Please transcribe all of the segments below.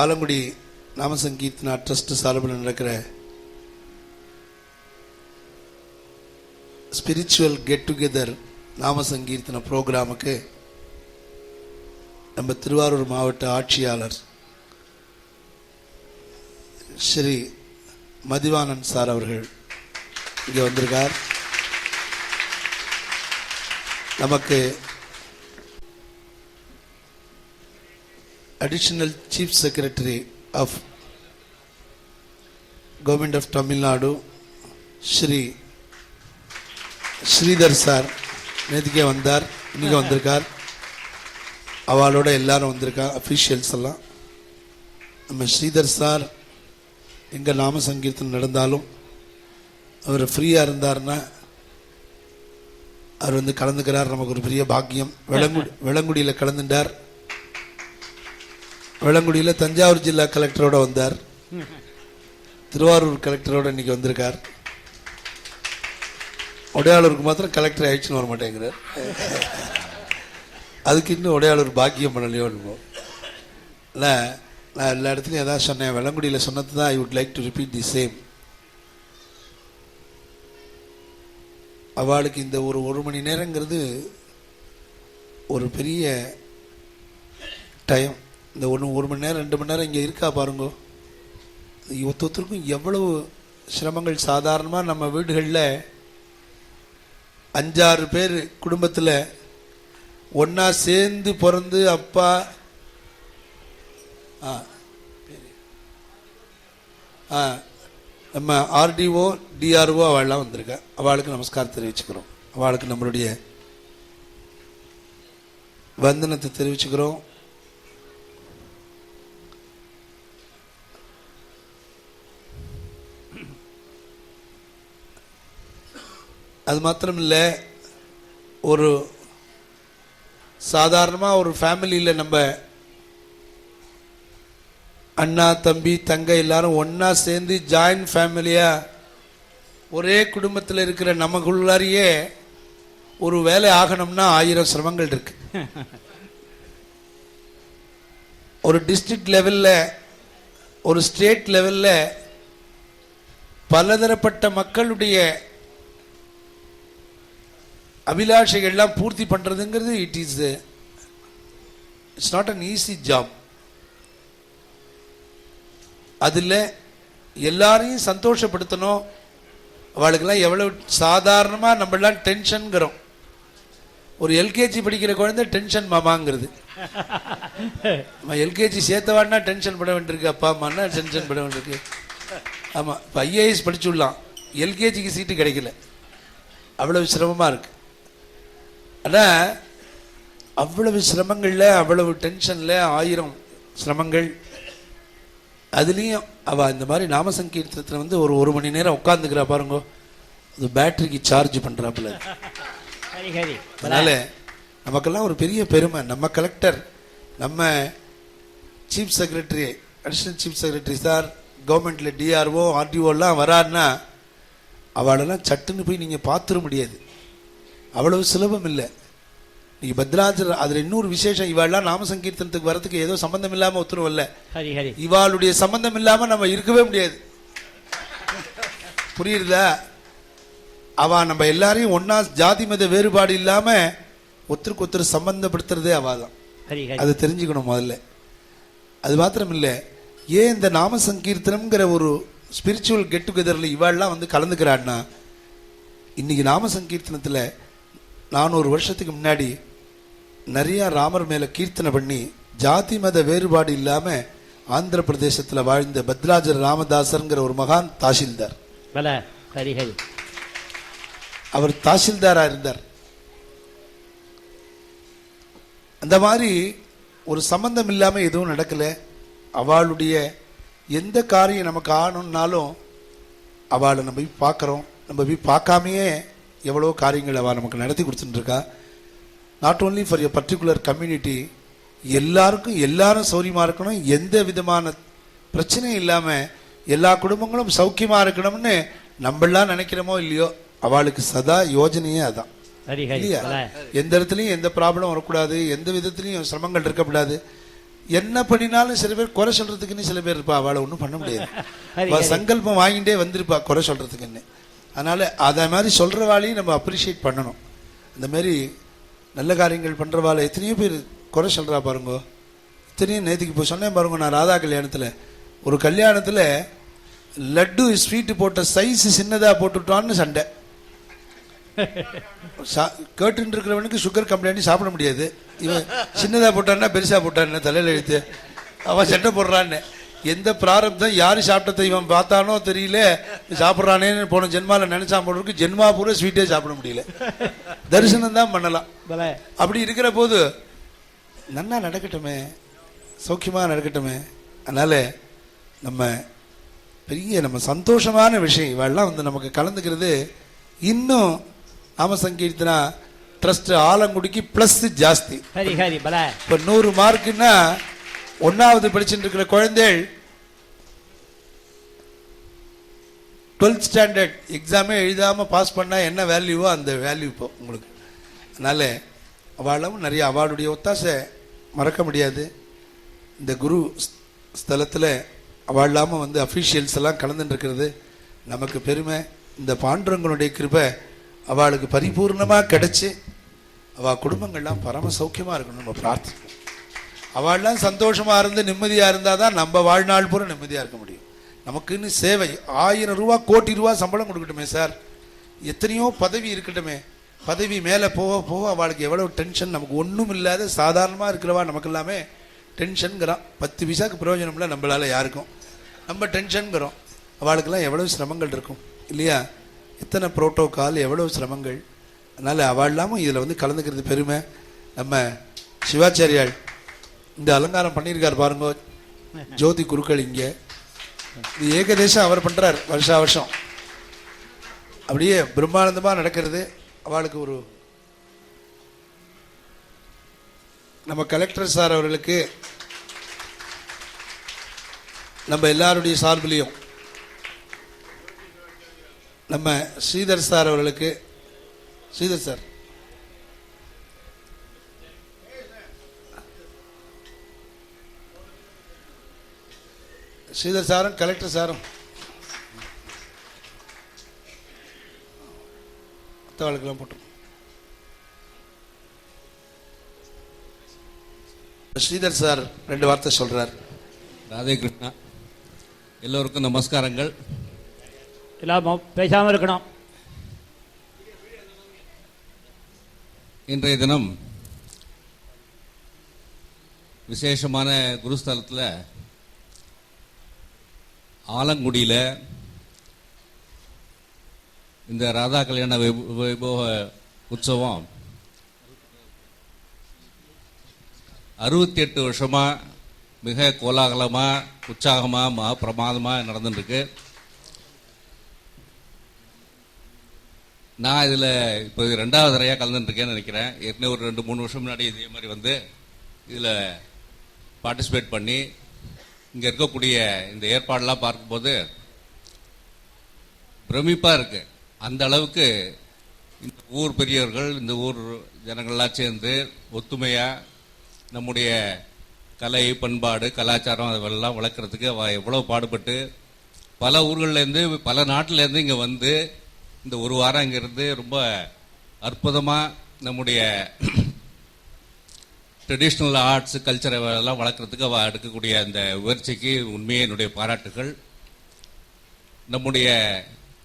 Alangudi நாமசங்கீர்த்தனா trust சார்பில் நடக்கிற spiritual get together நாமசங்கீர்த்தன ப்ரோக்ராமுக்கு நம்ம திருவாரூர் மாவட்ட ஆட்சியாளர் ஸ்ரீ மதிவானந்த் சார் அவர்கள் இங்கே வந்திருக்கார். நமக்கு additional chief secretary of government of Tamil Nadu Shri Sridhar sir நேற்றுக்கே வந்தார், இன்றைக்கி வந்திருக்கார். அவளோட எல்லாரும் வந்திருக்கா அஃபீஷியல்ஸ் எல்லாம். நம்ம ஸ்ரீதர் சார் எங்கே நாம சங்கீர்த்தனம் நடந்தாலும் அவர் ஃப்ரீயாக இருந்தார்னா அவர் வந்து கலந்துக்கிறார். நமக்கு ஒரு பெரிய பாக்கியம். வெளங்குடியில் கலந்துட்டார். வெளங்குடியில் தஞ்சாவூர் ஜில்லா கலெக்டரோட வந்தார். திருவாரூர் கலெக்டரோட இன்னைக்கு வந்திருக்கார். உடையாளூருக்கு மாத்திரம் கலெக்டர் ஆயிடுச்சுன்னு வர மாட்டேங்கிறார். அதுக்கு இன்னும் உடையாளூர் பாக்கியம் பண்ணலையோ என்னமோ. இல்லை, நான் எல்லா இடத்துலையும் எதாவது சொன்னேன். வெள்ளங்குடியில் சொன்னது தான் I would like to repeat the same. அவளுக்கு இந்த ஒரு மணி நேரங்கிறது ஒரு பெரிய டைம். இந்த ஒரு மணி நேரம் 2 மணி நேரம் இங்கே இருக்கா பாருங்க. ஒருத்தருக்கும் எவ்வளவு சிரமங்கள். சாதாரணமாக நம்ம வீடுகளில் 5-6 பேர் குடும்பத்தில் ஒன்றா சேர்ந்து பிறந்து அப்பா நம்ம ஆர்டிஓ டிஆர்ஓ அவள்லாம் வந்திருக்கா. அவளுக்கு நமஸ்காரம் தெரிவிச்சுக்கிறோம். அவளுக்கு நம்மளுடைய வந்தனத்தை தெரிவிச்சுக்கிறோம். அது மாத்திரம் இல்லை, ஒரு சாதாரணமாக ஒரு ஃபேமிலியில் நம்ம அண்ணா தம்பி தங்கை எல்லாரும் ஒன்றா சேர்ந்து ஜாயின்ட் ஃபேமிலியாக ஒரே குடும்பத்தில் இருக்கிற நமக்குள்ளாரியே ஒரு வேலை ஆகணும்னா 1000 சிரமங்கள் இருக்கு. ஒரு டிஸ்ட்ரிக்ட் லெவலில், ஒரு ஸ்டேட் லெவலில் பலதரப்பட்ட மக்களுடைய அபிலாஷைகள்லாம் பூர்த்தி பண்ணுறதுங்கிறது it's not an easy job. அதில் எல்லாரையும் சந்தோஷப்படுத்தணும். அவளுக்கெல்லாம் எவ்வளோ சாதாரணமாக நம்மளாம் டென்ஷனுங்கிறோம். ஒரு எல்கேஜி படிக்கிற குழந்தை டென்ஷன் மாமாங்கிறது. நம்ம எல்கேஜி சேர்த்தவாடினா டென்ஷன் பட வேண்டியிருக்கு, அப்பா அம்மானா டென்ஷன் பட வேண்டியிருக்கு. ஆமாம், இப்போ ஐஏஎஸ் படிச்சுடலாம், எல்கேஜிக்கு சீட்டு கிடைக்கல, அவ்வளவு சிரமமாக இருக்குது. ஆனால் அவ்வளவு சிரமங்களில், அவ்வளவு டென்ஷனில் 1000 சிரமங்கள். அதுலேயும் அவள் இந்த மாதிரி நாம சங்கீர்த்தனத்தில் வந்து ஒரு மணி நேரம் உட்காந்துக்கிறா பாருங்க. அது பேட்டரிக்கு சார்ஜ் பண்ணுறாப்புல. அதனால் நமக்கெல்லாம் ஒரு பெரிய பெருமை. நம்ம கலெக்டர், நம்ம chief secretary, additional chief secretary sir, கவர்மெண்ட்டில் டிஆர்ஓ ஆர்டிஓலாம் வராருன்னா அவளெல்லாம் சட்டுன்னு போய் நீங்கள் பார்த்துட முடியாது. அவ்வளவு சுலபம் இல்லை. நீங்கள் பத்ராஜர் அதில் இன்னொரு விசேஷம், இவாளெல்லாம் நாம சங்கீர்த்தனத்துக்கு வரதுக்கு ஏதோ சம்பந்தம் இல்லாமல் ஒத்துரும் இல்லை. இவாளுடைய சம்பந்தம் இல்லாமல் நம்ம இருக்கவே முடியாது. புரியுறதா? அவ நம்ம எல்லாரையும் ஒன்னா ஜாதி மத வேறுபாடு இல்லாமல் ஒருத்தருக்கு ஒருத்தர் சம்பந்தப்படுத்துறதே அவாதான். அதை தெரிஞ்சுக்கணும் முதல்ல. அது மாத்திரம் இல்லை, ஏன் இந்த நாம சங்கீர்த்தனம்ங்கிற ஒரு ஸ்பிரிச்சுவல் கெட் டுகெதரில் இவாள்லாம் வந்து கலந்துக்கிறான்னா, இன்னைக்கு நாம சங்கீர்த்தனத்தில் 400 வருஷத்துக்கு முன்னாடி நிறைய ராமர் மேல கீர்த்தனை பண்ணி ஜாதி மத வேறுபாடு இல்லாம ஆந்திர பிரதேசத்தில் வாழ்ந்த பத்ராஜர் ராமதாசர்ங்கிற ஒரு மகான் தாசில்தார். அவர் தாசில்தாரா இருந்தார். அந்த மாதிரி ஒரு சம்பந்தம் இல்லாம எதுவும் நடக்கல. அவளுடைய எந்த காரியம் நமக்கு ஆகணும்னாலும் அவளை நம்ம போய் பார்க்குறோம். நம்ம போய் பார்க்காமையே எவ்வளோ காரியங்கள் அவள் நமக்கு நடத்தி கொடுத்துட்டுருக்கா. Not only for a particular community, எல்லாருக்கும் எல்லாரும் சௌரியமாக இருக்கணும், எந்த விதமான பிரச்சனையும் இல்லாமல் எல்லா குடும்பங்களும் சௌக்கியமாக இருக்கணும்னு நம்மளாம் நினைக்கிறோமோ இல்லையோ, அவளுக்கு சதா யோஜனையே அதான். இல்லையா? எந்த இடத்துலையும் எந்த ப்ராப்ளம் வரக்கூடாது, எந்த விதத்துலையும் சிரமங்கள் இருக்கக்கூடாது. என்ன பண்ணினாலும் சில பேர் குறை சொல்றதுக்குன்னு சில பேர் இருப்பா, அவளை ஒன்றும் பண்ண முடியாது. அவள் சங்கல்பம் வாங்கிட்டே வந்திருப்பா குறை சொல்றதுக்குன்னு. அதனால அதை மாதிரி சொல்றவாளையும் நம்ம அப்ரிஷியேட் பண்ணணும். அந்த மாதிரி நல்ல காரியங்கள் பண்றவாளை எத்தனையோ பேர் குறை சொல்றா பாருங்க. இத்தனையும் நேற்றுக்கு இப்போ சொன்னேன் பாருங்க, நான் ராதா கல்யாணத்தில் ஒரு கல்யாணத்தில் லட்டு ஸ்வீட்டு போட்ட சைஸ் சின்னதாக போட்டுட்டோன்னு சண்டை. கேட்டுன்னு இருக்கிறவனுக்கு சுகர் கம்ப்ளைண்ட் சாப்பிட முடியாது, இவன் சின்னதாக போட்டான்னா பெருசாக போட்டான்னு தலையில் எழுத்து அவன் சண்டை போடுறான்னு. எந்த பிராரப்தம் யார் சாப்பிட்டதை இவன் பார்த்தானோ தெரியல, சாப்பிட்றானேன்னு போன ஜென்மாவில் நினைச்சா போடுறதுக்கு ஜென்மா பூரா ஸ்வீட்டே சாப்பிட முடியல, தரிசனம் தான் பண்ணலாம். அப்படி இருக்கிற போது நன்னா நடக்கட்டுமே, சௌக்கியமாக நடக்கட்டுமே. அதனால நம்ம பெரிய நம்ம சந்தோஷமான விஷயம் இவெல்லாம் வந்து நமக்கு கலந்துக்கிறது. இன்னும் நாம சங்கீர்த்தனா ட்ரஸ்ட் ஆலங்குடிக்கு பிளஸ் ஜாஸ்தி. இப்போ 100 மார்க்குன்னா 1வது படிச்சுட்டு இருக்கிற குழந்தைகள் 12th ஸ்டாண்டர்ட் எக்ஸாமே எழுதாமல் பாஸ் பண்ணால் என்ன வேல்யூவோ அந்த வேல்யூ இப்போ உங்களுக்கு. அதனால அவளும் நிறைய அவளுடைய ஒத்தாசை மறக்க முடியாது. இந்த குரு ஸ்தலத்தில் அவள் இல்லாமல் வந்து அஃபீஷியல்ஸ் எல்லாம் கலந்துட்டு இருக்கிறது நமக்கு பெருமை. இந்த பாண்டுரங்கனுடைய கிருபை அவளுக்கு பரிபூர்ணமாக கிடைச்சி அவள் குடும்பங்கள்லாம் பரம சௌக்கியமாக இருக்கணும் நம்ம பிரார்த்திக்கணும். அவள்லாம் சந்தோஷமாக இருந்து நிம்மதியாக இருந்தால் தான் நம்ம வாழ்நாள் பூரா நிம்மதியாக இருக்க முடியும். நமக்குன்னு சேவை 1000 ரூபா கோடி ரூபா சம்பளம் கொடுக்கட்டுமே சார், எத்தனையோ பதவி இருக்கட்டுமே, பதவி மேலே போக போக அவளுக்கு எவ்வளோ டென்ஷன். நமக்கு ஒன்றும் இல்லாத சாதாரணமாக இருக்கிறவா நமக்கு எல்லாமே டென்ஷனுங்கிறான். 10 பைசாவுக்கு பிரயோஜனம் இல்லை நம்மளால் யாருக்கும், நம்ம டென்ஷனுங்கிறோம். அவளுக்கெல்லாம் எவ்வளோ சிரமங்கள் இருக்கும் இல்லையா, எத்தனை புரோட்டோகால், எவ்வளோ சிரமங்கள். அதனால் அவள் இல்லாமல் இதில் வந்து கலந்துக்கிறது பெருமை. நம்ம சிவாச்சாரியால் இந்த அலங்காரம் பண்ணியிருக்கார் பாருங்க, ஜோதி குருக்கள் இங்கே இது ஏகதேசம் அவர் பண்ணுறார் வருஷா வருஷம். அப்படியே பிரம்மானந்தமாக நடக்கிறது. அவளுக்கு ஒரு நம்ம கலெக்டர் சார் அவர்களுக்கு நம்ம எல்லாருடைய சார்பிலையும், நம்ம ஸ்ரீதர் சார் அவர்களுக்கு, ஸ்ரீதர் சார் ஸ்ரீதர் சாரும் கலெக்டர் சாரும் மற்றவர்களுக்கெல்லாம் போட்டோம். ஸ்ரீதர் சார் 2 வார்த்தை சொல்றார். ராதே கிருஷ்ணா, எல்லோருக்கும் நமஸ்காரங்கள். எல்லாம் பேசாமல் இருக்கணும். இன்றைய தினம் விசேஷமான குருஸ்தலத்தில் ஆலங்குடியில் இந்த ராதா கல்யாண வைபவ உற்சவம் 68 வருஷமாக மிக கோலாகலமாக உற்சாகமாக பிரமாதமாக நடந்துட்டுருக்கு. நான் இதில் இப்போ 2வது தடவையாக கலந்துட்டுருக்கேன்னு நினைக்கிறேன். ஏற்கனவே ஒரு 2-3 வருஷம் முன்னாடி இதே மாதிரி வந்து இதில் பார்ட்டிசிபேட் பண்ணி இங்கே இருக்கக்கூடிய இந்த ஏற்பாடெல்லாம் பார்க்கும்போது பிரமிப்பாக இருக்குது. அந்த அளவுக்கு இந்த ஊர் பெரியவர்கள், இந்த ஊர் ஜனங்கள்லாம் சேர்ந்து ஒத்துமையாக நம்முடைய கலை, பண்பாடு, கலாச்சாரம் அதெல்லாம் வளர்க்குறதுக்கு எவ்வளோ பாடுபட்டு பல ஊர்கள்லேருந்து, பல நாட்டிலேருந்து இங்கே வந்து இந்த ஒரு வாரம் இங்கே இருந்து ரொம்ப அற்புதமாக நம்முடைய ட்ரெடிஷ்னல் ஆர்ட்ஸ், கல்ச்சரை எல்லாம் வளர்க்குறதுக்கு எடுக்கக்கூடிய அந்த முயற்சிக்கு உண்மையே என்னுடைய பாராட்டுகள். நம்முடைய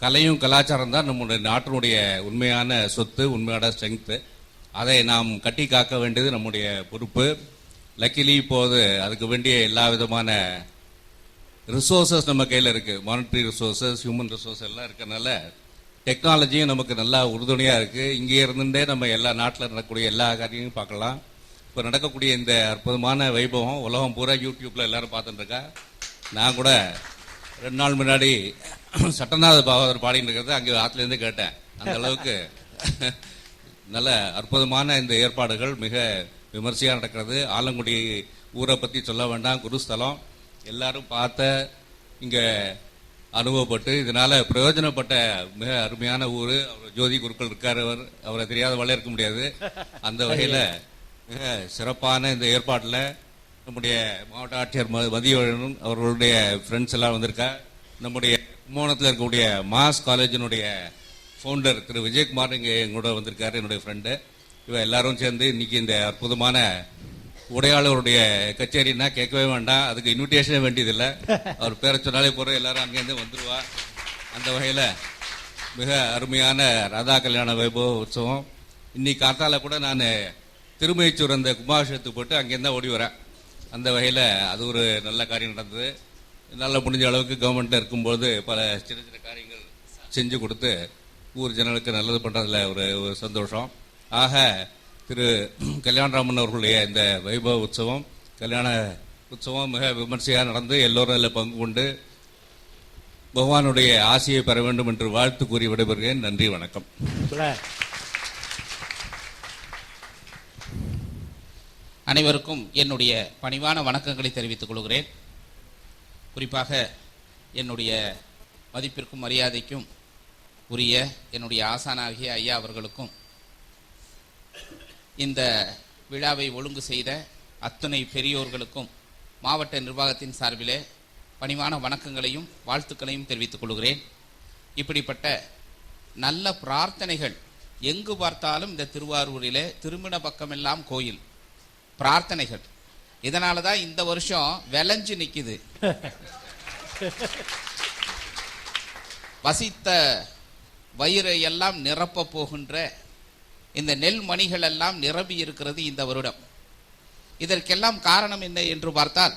கலையும் கலாச்சாரம் தான் நம்முடைய நாட்டினுடைய உண்மையான சொத்து, உண்மையான ஸ்ட்ரென்த்து. அதை நாம் கட்டி காக்க வேண்டியது நம்முடைய பொறுப்பு. லக்கிலி இப்போது அதுக்கு வேண்டிய எல்லா விதமான ரிசோர்ஸஸ் நம்ம கையில் இருக்குது. மானிட்டரி ரிசோர்ஸஸ், ஹியூமன் ரிசோர்ஸ் எல்லாம் இருக்கிறதுனால டெக்னாலஜியும் நமக்கு நல்லா உறுதுணையாக இருக்குது. இங்கே இருந்துட்டே நம்ம எல்லா நாட்டில் நடக்கக்கூடிய எல்லா காரியங்களும் பார்க்கலாம். இப்போ நடக்கக்கூடிய இந்த அற்புதமான வைபவம் உலகம் பூரா யூடியூப்பில் எல்லோரும் பார்த்துட்டுருக்கா. நான் கூட 2 நாள் முன்னாடி சட்டநாத பாகவதர் பாடின்னு இருக்கிறது அங்கே ஆற்றுலேருந்து கேட்டேன். அந்த அளவுக்கு நல்ல அற்புதமான இந்த ஏற்பாடுகள் மிக விமர்சையாக நடக்கிறது. ஆலங்குடி ஊரை பற்றி சொல்ல வேண்டாம், குருஸ்தலம் எல்லாரும் பார்த்த, இங்கே அனுபவப்பட்டு இதனால் பிரயோஜனப்பட்ட மிக அருமையான ஊர். அவர் ஜோதி குருக்கள் இருக்கார், அவரை தெரியாத வளர இருக்க முடியாது. அந்த வகையில் மிக சிறப்பான இந்த ஏற்பாட்டில் நம்முடைய மாவட்ட ஆட்சியர் மதியழகன் அவர்களுடைய ஃப்ரெண்ட்ஸ் எல்லாம் வந்திருக்கா. நம்முடைய கும்பகோணத்தில் இருக்கக்கூடிய மாஸ் காலேஜினுடைய ஃபவுண்டர் திரு விஜயகுமார் இங்கே எங்களோட வந்திருக்காரு, என்னுடைய ஃப்ரெண்டு. இவ எல்லாரும் சேர்ந்து இன்னைக்கு இந்த அற்புதமான உடையாளருடைய கச்சேரின்னா கேட்கவே வேண்டாம், அதுக்கு இன்விடேஷனே வேண்டியதில்லை. அவர் பேரை சொன்னாலே போகிற எல்லாரும் அங்கேருந்து வந்துடுவா. அந்த வகையில் மிக அருமையான ராதா கல்யாண வைபவ உற்சவம். இன்னைக்கு காத்தால கூட நான் திருமைச்சூர் அந்த கும்பாபிஷேகத்துக்கு போட்டு அங்கேருந்து தான் ஓடி வரேன். அந்த வகையில் அது ஒரு நல்ல காரியம் நடந்தது. நல்ல முடிஞ்ச அளவுக்கு கவர்மெண்ட்டில் இருக்கும்போது பல சின்ன சின்ன காரியங்கள் செஞ்சு கொடுத்து ஊர் ஜனங்களுக்கு நல்லது பண்ணுறதுல ஒரு சந்தோஷம். ஆக திரு கல்யாணராமன் அவர்களுடைய இந்த வைபவ உற்சவம், கல்யாண உற்சவம் மிக விமர்சையாக நடந்து எல்லோரும் அதில் பங்கு கொண்டு பகவானுடைய ஆசையை பெற வேண்டும் என்று வாழ்த்து கூறி விடைபெறுகிறேன். நன்றி, வணக்கம். அனைவருக்கும் என்னுடைய பணிவான வணக்கங்களை தெரிவித்துக் கொள்கிறேன். குறிப்பாக என்னுடைய மதிப்பிற்கும் மரியாதைக்கும் உரிய என்னுடைய ஆசானாகிய ஐயா அவர்களுக்கும் இந்த விழாவை ஒழுங்கு செய்த அத்துணை பெரியோர்களுக்கும் மாவட்ட நிர்வாகத்தின் சார்பிலே பணிவான வணக்கங்களையும் வாழ்த்துக்களையும் தெரிவித்துக் கொள்கிறேன். இப்படிப்பட்ட நல்ல பிரார்த்தனைகள் எங்கு பார்த்தாலும் இந்த திருவாரூரிலே திருமண பக்கமெல்லாம் கோயில் பிரார்த்தனைகள். இதனால தான் இந்த வருஷம் விளைஞ்சு நிற்குது. வசித்த வயிறை எல்லாம் நிரப்ப போகின்ற இந்த நெல் மணிகள் எல்லாம் நிரம்பி இருக்கிறது இந்த வருடம். இதற்கெல்லாம் காரணம் என்ன என்று பார்த்தால்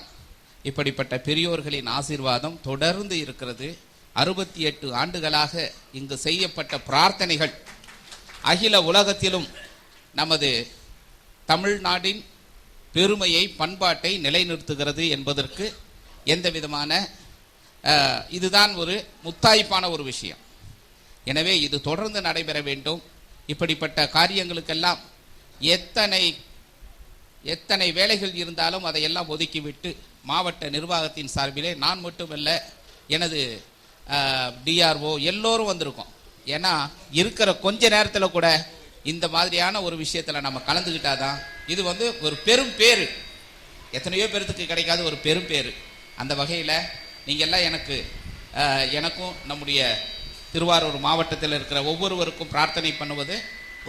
இப்படிப்பட்ட பெரியோர்களின் ஆசீர்வாதம் தொடர்ந்து இருக்கிறது. 68 ஆண்டுகளாக இங்கு செய்யப்பட்ட பிரார்த்தனைகள் அகில உலகத்திலும் நமது தமிழ்நாட்டின் பெருமையை பண்பாட்டை நிலைநிறுத்துகிறது என்பதற்கு எந்த விதமான இதுதான் ஒரு முத்தாய்ப்பான ஒரு விஷயம். எனவே இது தொடர்ந்து நடைபெற வேண்டும். இப்படிப்பட்ட காரியங்களுக்கெல்லாம் எத்தனை வேலைகள் இருந்தாலும் அதையெல்லாம் ஒதுக்கிவிட்டு மாவட்ட நிர்வாகத்தின் சார்பிலே நான் மட்டுமல்ல, எனது டிஆர்ஓ எல்லோரும் வந்திருக்கோம். ஏன்னா இருக்கிற கொஞ்ச நேரத்தில் கூட இந்த மாதிரியான ஒரு விஷயத்தில் நம்ம கலந்துக்கிட்டாதான் இது ஒரு பெரும் பேரு, எத்தனையோ பேருக்கு கிடைக்காத ஒரு பெரும் பேரு. அந்த வகையில் நீங்கள் எல்லாம் எனக்கும் நம்முடைய திருவாரூர் மாவட்டத்தில் இருக்கிற ஒவ்வொருவருக்கும் பிரார்த்தனை பண்ணுவது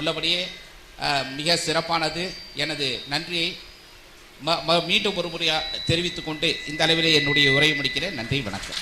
உள்ளபடியே மிக சிறப்பானது. எனது நன்றியை மீண்டும் ஒரு முறையாக தெரிவித்துக் கொண்டு இந்த அளவிலே என்னுடைய உரையை முடிக்கிறேன். நன்றி, வணக்கம்.